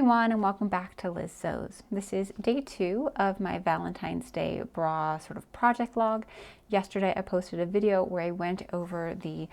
everyone, and welcome back to Liz Sews. This is day 2 of my Valentine's Day bra sort of project log. Yesterday I posted a video where I went over the,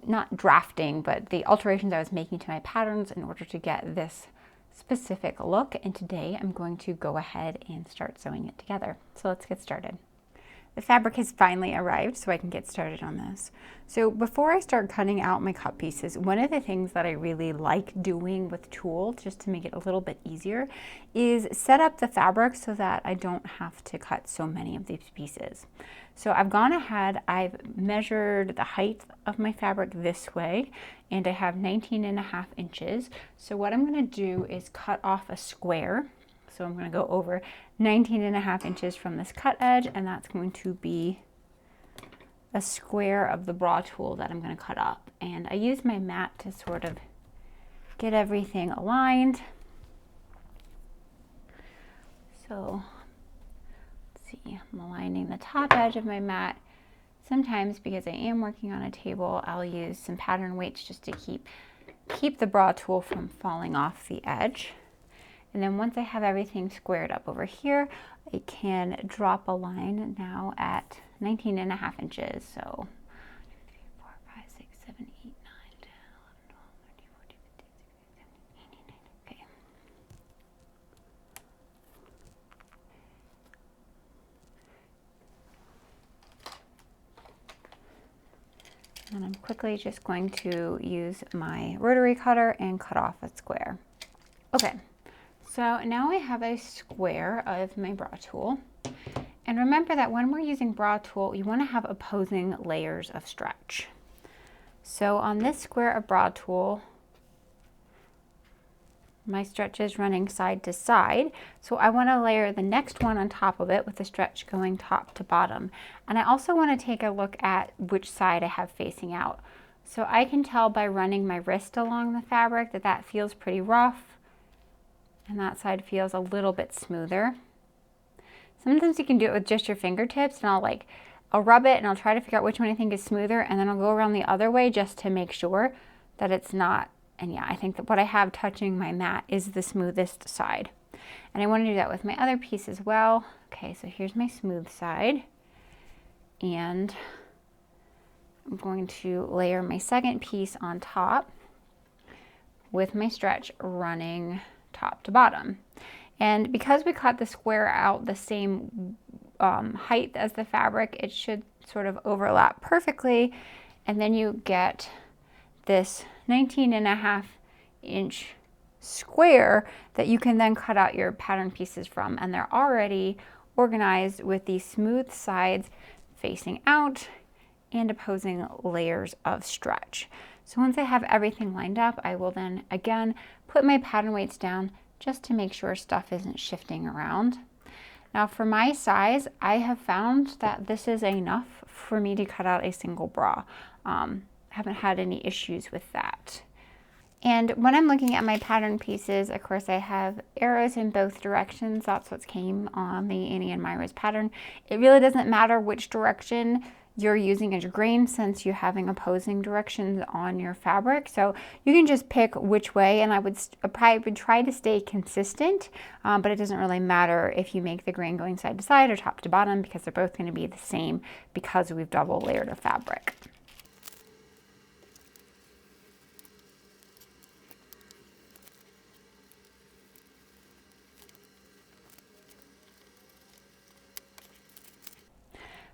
not drafting, but the alterations I was making to my patterns in order to get this specific look, and today I'm going to go ahead and start sewing it together. So let's get started. The fabric has finally arrived, so I can get started on this. So before I start cutting out my cut pieces, one of the things that I really like doing with tulle, just to make it a little bit easier, is set up the fabric so that I don't have to cut so many of these pieces. So I've gone ahead, I've measured the height of my fabric this way, and I have 19.5 inches. So what I'm gonna do is cut off a square. So I'm going to go over 19.5 inches from this cut edge, and that's going to be a square of the bra tulle that I'm going to cut up. And I use my mat to sort of get everything aligned. So let's see, I'm aligning the top edge of my mat. Sometimes, because I am working on a table, I'll use some pattern weights just to keep the bra tulle from falling off the edge. And then once I have everything squared up over here, I can drop a line now at 19.5 inches. So 3, 4, 5, 6, 7, 8, 9, 10, 11, 12, 13, 14, 15, 16, 17, 18, 19. Okay. And I'm quickly just going to use my rotary cutter and cut off a square. Okay. So now I have a square of my bra tulle. And remember that when we're using bra tulle, you want to have opposing layers of stretch. So on this square of bra tulle, my stretch is running side to side. So I want to layer the next one on top of it with the stretch going top to bottom. And I also want to take a look at which side I have facing out. So I can tell by running my wrist along the fabric that that feels pretty rough. And that side feels a little bit smoother. Sometimes you can do it with just your fingertips, and I'll rub it and I'll try to figure out which one I think is smoother, and then I'll go around the other way just to make sure that it's not. And yeah, I think that what I have touching my mat is the smoothest side. And I want to do that with my other piece as well. Okay, so here's my smooth side. And I'm going to layer my second piece on top with my stretch running top to bottom. And because we cut the square out the same height as the fabric, it should sort of overlap perfectly, and then you get this 19.5 inch square that you can then cut out your pattern pieces from, and they're already organized with these smooth sides facing out and opposing layers of stretch. So once I have everything lined up, I will then again put my pattern weights down just to make sure stuff isn't shifting around. Now for my size, I have found that this is enough for me to cut out a single bra. Haven't had any issues with that. And when I'm looking at my pattern pieces, of course I have arrows in both directions. That's what came on the Annie and Myra's pattern. It really doesn't matter which direction you're using as your grain, since you're having opposing directions on your fabric. So you can just pick which way, and I would try to stay consistent, but it doesn't really matter if you make the grain going side to side or top to bottom, because they're both going to be the same because we've double layered a fabric.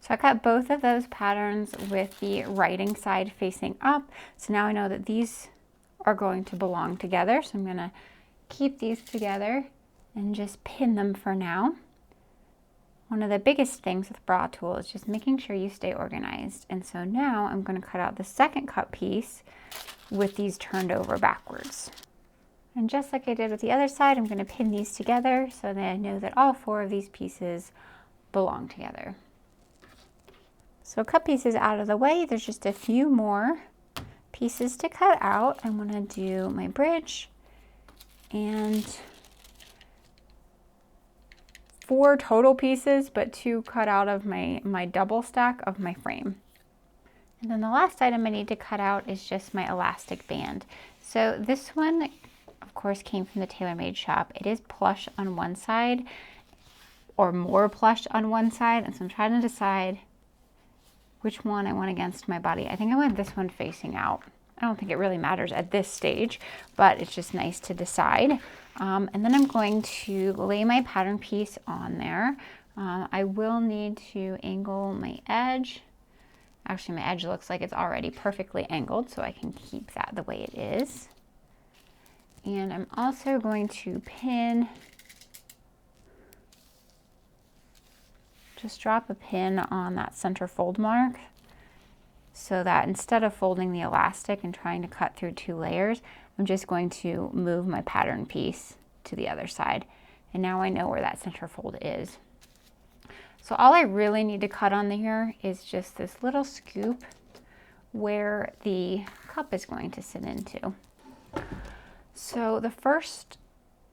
So I cut both of those patterns with the writing side facing up. So now I know that these are going to belong together. So I'm going to keep these together and just pin them for now. One of the biggest things with bra tulle is just making sure you stay organized. And so now I'm going to cut out the second cut piece with these turned over backwards. And just like I did with the other side, I'm going to pin these together so that I know that all 4 of these pieces belong together. So cut pieces out of the way, there's just a few more pieces to cut out. I want to do my bridge and 4 total pieces, but 2 cut out of my double stack of my frame. And then the last item I need to cut out is just my elastic band. So this one of course, came from the TaylorMade shop. It is plush on one side, or more plush on one side, and so I'm trying to decide which one I want against my body. I think I want this one facing out. I don't think it really matters at this stage, but it's just nice to decide. And then I'm going to lay my pattern piece on there. I will need to angle my edge. Actually, my edge looks like it's already perfectly angled, so I can keep that the way it is. And I'm also going to pin, just drop a pin on that center fold mark, so that instead of folding the elastic and trying to cut through 2 layers, I'm just going to move my pattern piece to the other side. And now I know where that center fold is. So all I really need to cut on here is just this little scoop where the cup is going to sit into. So the first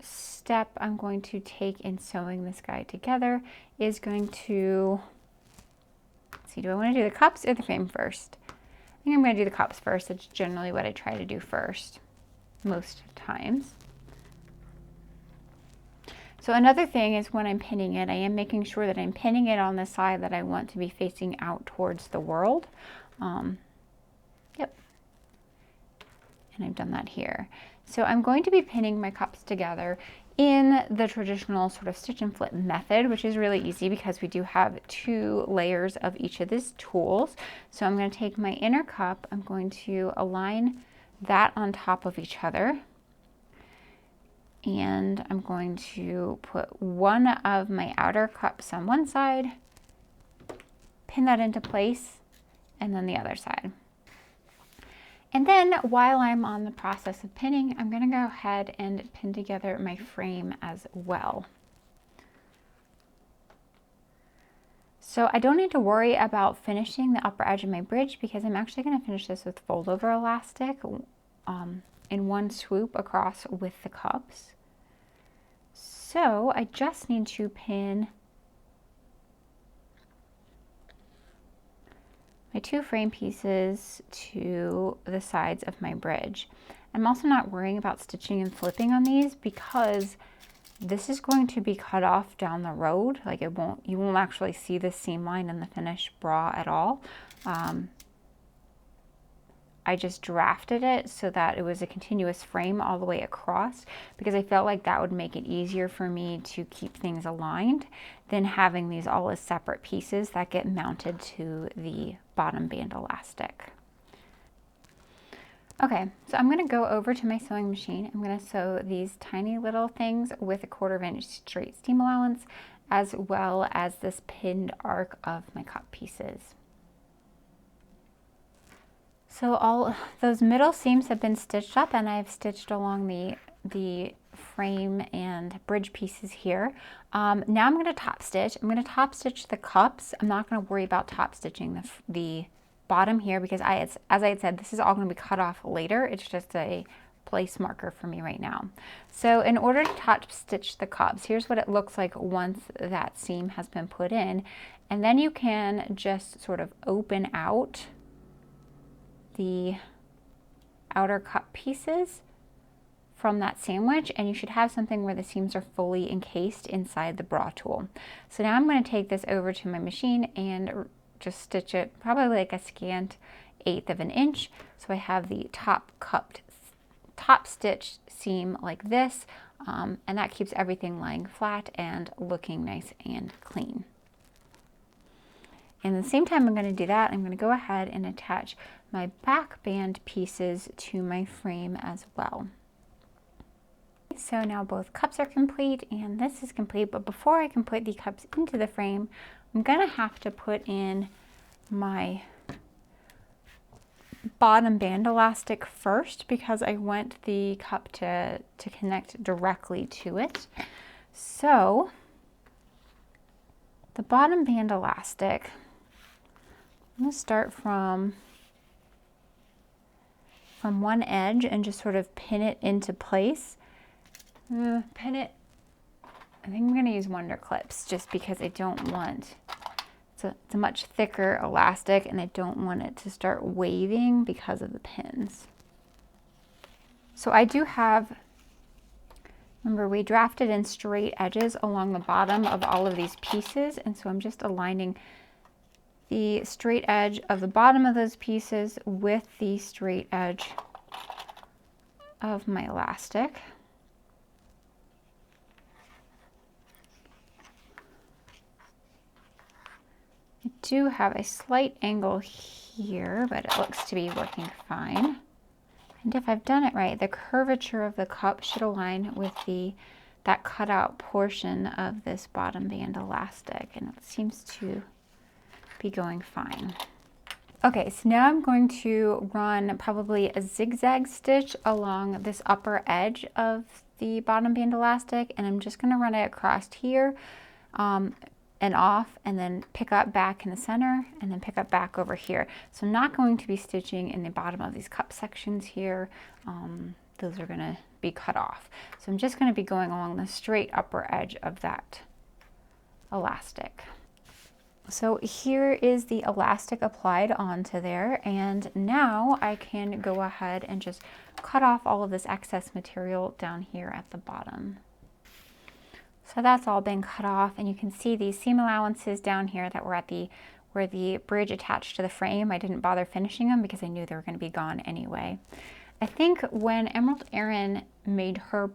step I'm going to take in sewing this guy together is going to, let's see, do I want to do the cups or the frame first? I think I'm going to do the cups first. It's generally what I try to do first, most times. So another thing is when I'm pinning it, I am making sure that I'm pinning it on the side that I want to be facing out towards the world. Yep. And I've done that here. So I'm going to be pinning my cups together in the traditional sort of stitch and flip method, which is really easy because we do have 2 layers of each of these tools. So I'm going to take my inner cup, I'm going to align that on top of each other. And I'm going to put one of my outer cups on one side, pin that into place, and then the other side. And then while I'm on the process of pinning, I'm going to go ahead and pin together my frame as well. So I don't need to worry about finishing the upper edge of my bridge because I'm actually going to finish this with fold over elastic in one swoop across with the cups. So I just need to pin my 2 frame pieces to the sides of my bridge. I'm also not worrying about stitching and flipping on these because this is going to be cut off down the road. Like you won't actually see the seam line in the finished bra at all. I just drafted it so that it was a continuous frame all the way across because I felt like that would make it easier for me to keep things aligned than having these all as separate pieces that get mounted to the bottom band elastic. Okay, so I'm going to go over to my sewing machine. I'm going to sew these tiny little things with a 1/4 inch straight seam allowance as well as this pinned arc of my cup pieces. So all those middle seams have been stitched up and I've stitched along the frame and bridge pieces here. Now I'm going to top stitch. I'm going to top stitch the cups. I'm not going to worry about top stitching the bottom here because as I had said, this is all going to be cut off later. It's just a place marker for me right now. So in order to top stitch the cups, here's what it looks like once that seam has been put in. And then you can just sort of open out the outer cup pieces from that sandwich and you should have something where the seams are fully encased inside the bra tool. So now I'm going to take this over to my machine and just stitch it probably like a scant 1/8 of an inch. So I have the top stitch seam like this and that keeps everything lying flat and looking nice and clean. And at the same time I'm going to do that, I'm going to go ahead and attach my back band pieces to my frame as well. So now both cups are complete and this is complete, but before I can put the cups into the frame, I'm going to have to put in my bottom band elastic first because I want the cup to connect directly to it. So the bottom band elastic, I'm going to start from one edge and just sort of pin it into place. Pin it, I think I'm going to use Wonder Clips just because I don't want, it's a much thicker elastic and I don't want it to start waving because of the pins. So I do have Remember, we drafted in straight edges along the bottom of all of these pieces, and so I'm just aligning the straight edge of the bottom of those pieces with the straight edge of my elastic. I do have a slight angle here, but it looks to be working fine. And if I've done it right, the curvature of the cup should align with that cutout portion of this bottom band elastic, and it seems to be going fine. Okay, so now I'm going to run probably a zigzag stitch along this upper edge of the bottom band elastic, and I'm just going to run it across here and off, and then pick up back in the center, and then pick up back over here. So I'm not going to be stitching in the bottom of these cup sections here. Those are going to be cut off. So I'm just going to be going along the straight upper edge of that elastic. So here is the elastic applied onto there, and now I can go ahead and just cut off all of this excess material down here at the bottom. So that's all been cut off, and you can see these seam allowances down here that were at where the bridge attached to the frame. I didn't bother finishing them because I knew they were going to be gone anyway. I think when Emerald Erin made her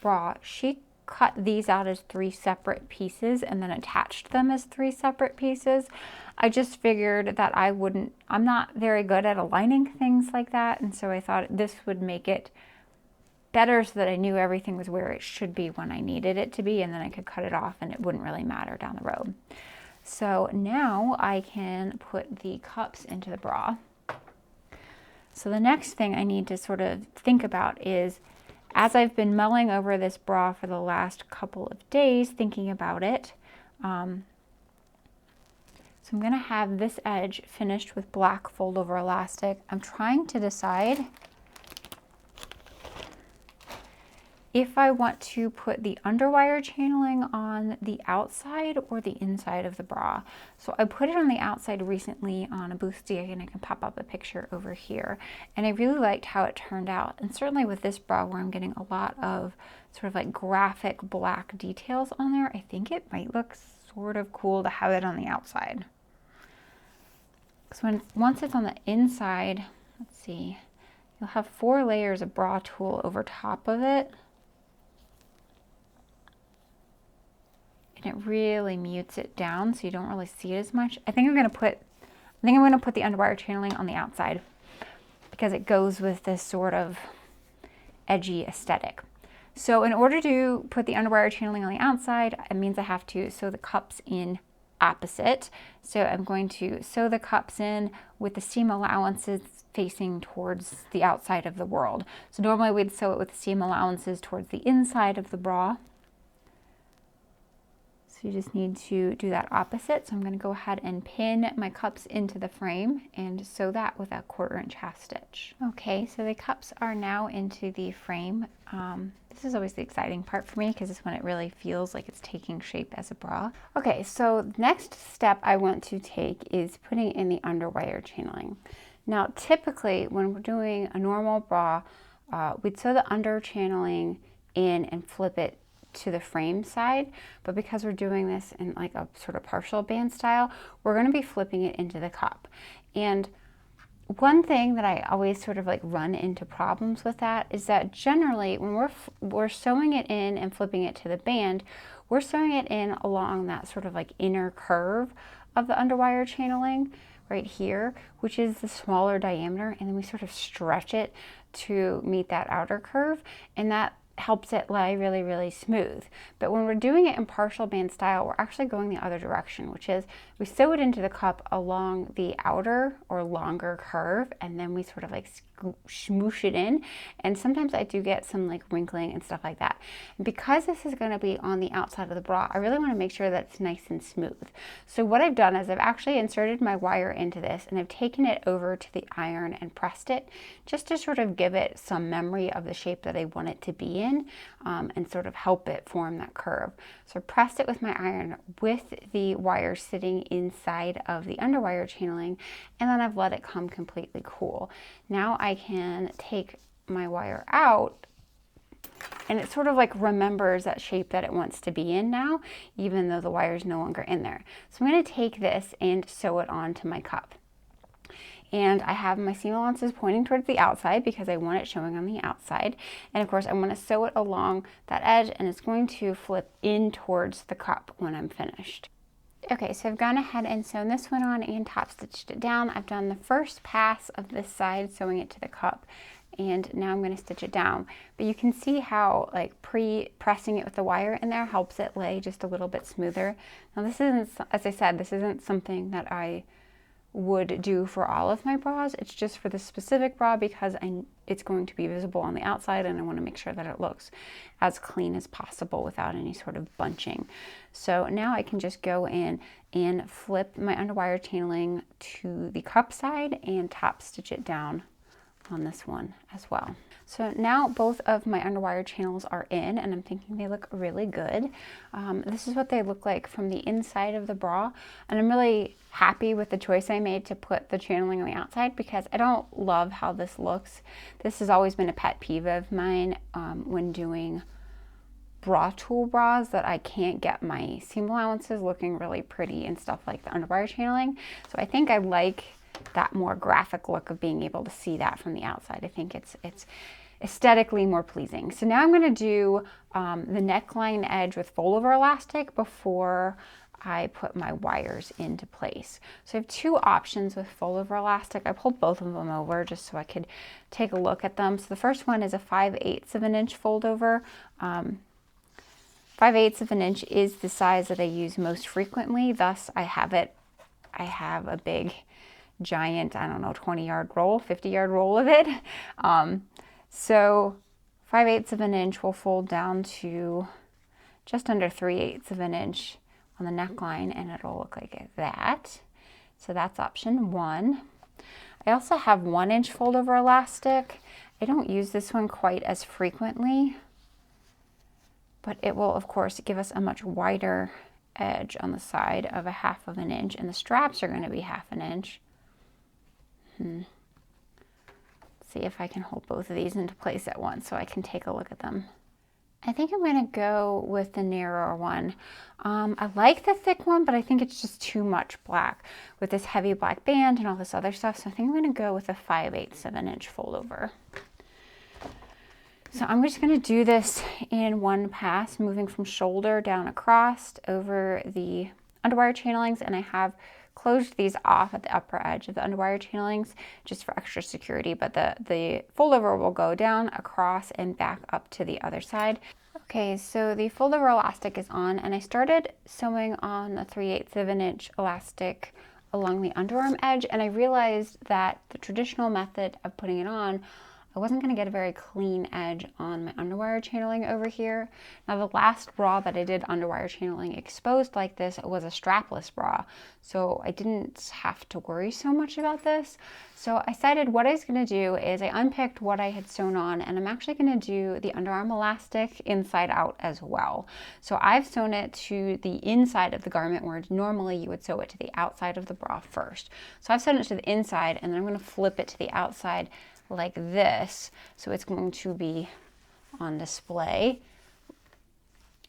bra, she cut these out as 3 separate pieces and then attached them as 3 separate pieces. I just figured that I'm not very good at aligning things like that, and so I thought this would make it better so that I knew everything was where it should be when I needed it to be, and then I could cut it off and it wouldn't really matter down the road. So now I can put the cups into the bra. So the next thing I need to sort of think about is, as I've been mulling over this bra for the last couple of days, thinking about it, so I'm going to have this edge finished with black fold over elastic. I'm trying to decide if I want to put the underwire channeling on the outside or the inside of the bra. So I put it on the outside recently on a bustier, and I can pop up a picture over here. And I really liked how it turned out. And certainly with this bra where I'm getting a lot of sort of like graphic black details on there, I think it might look sort of cool to have it on the outside. So once it's on the inside, let's see, you'll have 4 layers of bra tulle over top of it. And it really mutes it down so you don't really see it as much. I think I'm going to put the underwire channeling on the outside because it goes with this sort of edgy aesthetic. So in order to put the underwire channeling on the outside, it means I have to sew the cups in opposite. So I'm going to sew the cups in with the seam allowances facing towards the outside of the world. So normally we'd sew it with the seam allowances towards the inside of the bra. So you just need to do that opposite. So I'm going to go ahead and pin my cups into the frame and sew that with a 1/4 inch half stitch. Okay, so the cups are now into the frame. This is always the exciting part for me because it's when it really feels like it's taking shape as a bra. Okay, so the next step I want to take is putting in the underwire channeling. Now typically when we're doing a normal bra, we'd sew the under channeling in and flip it to the frame side, but because we're doing this in like a sort of partial band style, we're going to be flipping it into the cup. And one thing that I always sort of like run into problems with that is that generally when we're sewing it in and flipping it to the band, we're sewing it in along that sort of like inner curve of the underwire channeling right here, which is the smaller diameter, and then we sort of stretch it to meet that outer curve, and that helps it lie really, really smooth. But when we're doing it in partial band style, we're actually going the other direction, which is we sew it into the cup along the outer or longer curve, and then we sort of like smoosh it in. And sometimes I do get some like wrinkling and stuff like that. And because this is going to be on the outside of the bra, I really want to make sure that it's nice and smooth. So what I've done is I've actually inserted my wire into this, and I've taken it over to the iron and pressed it just to sort of give it some memory of the shape that I want it to be in, and sort of help it form that curve. So I pressed it with my iron with the wire sitting inside of the underwire channeling, and then I've let it come completely cool. Now I can take my wire out And it sort of like remembers that shape that it wants to be in now, even though the wire is no longer in there. So I'm going to take this and sew it onto my cup. And I have my seam allowances pointing towards the outside because I want it showing on the outside. And of course I want to sew it along that edge, and it's going to flip in towards the cup when I'm finished. Okay, so I've gone ahead and sewn this one on and top stitched it down. I've done the first pass of this side, sewing it to the cup, and now I'm going to stitch it down. But you can see how like pre-pressing it with the wire in there helps it lay just a little bit smoother. Now this isn't, as I said, this isn't something that I would do for all of my bras. It's just for this specific bra because it's going to be visible on the outside, and I want to make sure that it looks as clean as possible without any sort of bunching. So now I can just go in and flip my underwire channeling to the cup side and top stitch it down on this one as well. So now both of my underwire channels are in, and I'm thinking they look really good. This is what they look like from the inside of the bra, and I'm really happy with the choice I made to put the channeling on the outside because I don't love how this looks. This has always been a pet peeve of mine when doing bra tool bras, that I can't get my seam allowances looking really pretty and stuff like the underwire channeling. So I think I like that more graphic look of being able to see that from the outside. I think it's aesthetically more pleasing. So now I'm going to do the neckline edge with fold over elastic before I put my wires into place. So I have two options with fold over elastic. I pulled both of them over just so I could take a look at them. So the first one is a 5/8 of an inch fold over. 5/8 of an inch is the size that I use most frequently. Thus I have a big giant, I don't know, 20-yard roll, 50-yard roll of it. So 5/8 of an inch will fold down to just under 3/8 of an inch on the neckline, and it'll look like that. So that's option one. I also have 1 inch fold over elastic. I don't use this one quite as frequently, but it will of course give us a much wider edge on the side of a 1/2 of an inch, and the straps are going to be 1/2 an inch. See if I can hold both of these into place at once so I can take a look at them. I think I'm going to go with the narrower one. I like the thick one, but I think it's just too much black with this heavy black band and all this other stuff. So I think I'm going to go with a 5/8 of an inch fold over. So I'm just going to do this in one pass, moving from shoulder down across over the underwire channelings, and I have closed these off at the upper edge of the underwire channelings just for extra security, but the fold over will go down across and back up to the other side. Okay, so the fold over elastic is on, and I started sewing on the 3/8 of an inch elastic along the underarm edge, and I realized that the traditional method of putting it on, I wasn't going to get a very clean edge on my underwire channeling over here. Now the last bra that I did underwire channeling exposed like this was a strapless bra, so I didn't have to worry so much about this. So I decided what I was going to do is I unpicked what I had sewn on, and I'm actually going to do the underarm elastic inside out as well. So I've sewn it to the inside of the garment, where normally you would sew it to the outside of the bra first. So I've sewn it to the inside, and then I'm going to flip it to the outside like this, so it's going to be on display,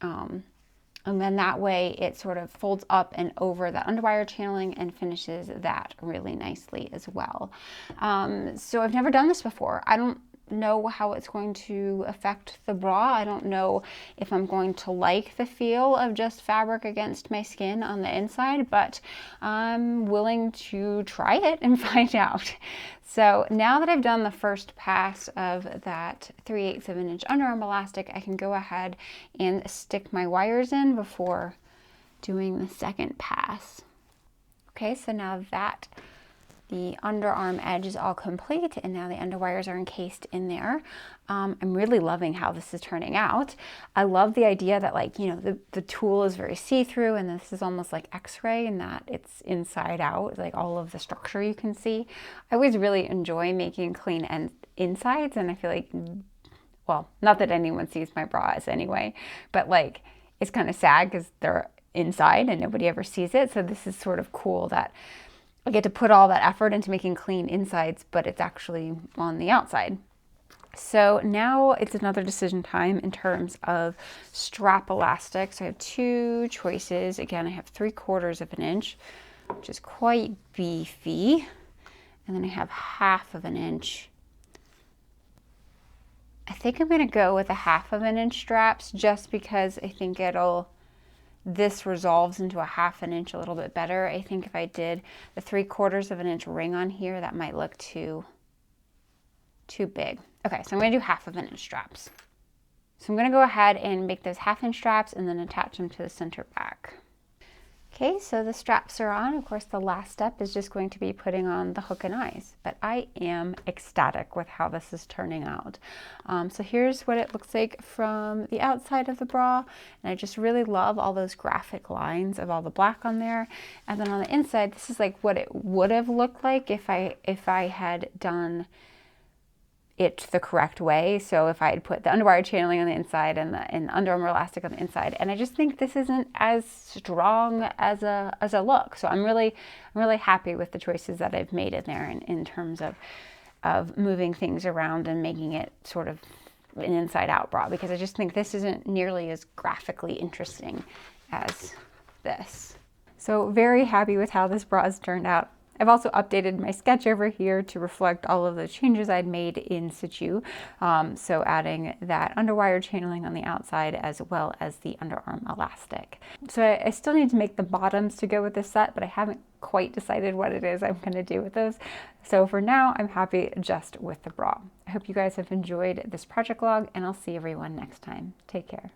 and then that way it sort of folds up and over the underwire channeling and finishes that really nicely as well. So I've never done this before. I don't know how it's going to affect the bra. I don't know if I'm going to like the feel of just fabric against my skin on the inside, but I'm willing to try it and find out. So now that I've done the first pass of that 3/8 of an inch underarm elastic, I can go ahead and stick my wires in before doing the second pass. Okay, so now that the underarm edge is all complete, and now the underwires are encased in there. I'm really loving how this is turning out. I love the idea that, like, you know, the tool is very see-through, and this is almost like x-ray in that it's inside out, like all of the structure you can see. I always really enjoy making clean insides, and I feel like, well, not that anyone sees my bras anyway, but like it's kind of sad because they're inside and nobody ever sees it. So this is sort of cool that I get to put all that effort into making clean insides, but it's actually on the outside. So now it's another decision time in terms of strap elastic. So I have two choices. Again, I have 3/4 of an inch, which is quite beefy. And then I have 1/2 of an inch. I think I'm going to go with a 1/2 of an inch straps just because I think this resolves into a 1/2 an inch a little bit better. I think if I did the 3/4 of an inch ring on here, that might look too big. Okay, so I'm going to do 1/2 of an inch straps. So I'm going to go ahead and make those 1/2 inch straps and then attach them to the center back. Okay, so the straps are on. Of course, the last step is just going to be putting on the hook and eyes, but I am ecstatic with how this is turning out. So here's what it looks like from the outside of the bra, and I just really love all those graphic lines of all the black on there. And then on the inside, this is like what it would have looked like if I had done it the correct way. So if I had put the underwire channeling on the inside and the Under Armour elastic on the inside, and I just think this isn't as strong as a look. So I'm really happy with the choices that I've made in there in terms of moving things around and making it sort of an inside out bra, because I just think this isn't nearly as graphically interesting as this. So very happy with how this bra has turned out. I've also updated my sketch over here to reflect all of the changes I'd made in situ. So adding that underwire channeling on the outside as well as the underarm elastic. So I still need to make the bottoms to go with this set, but I haven't quite decided what it is I'm going to do with those. So for now, I'm happy just with the bra. I hope you guys have enjoyed this project log, and I'll see everyone next time. Take care.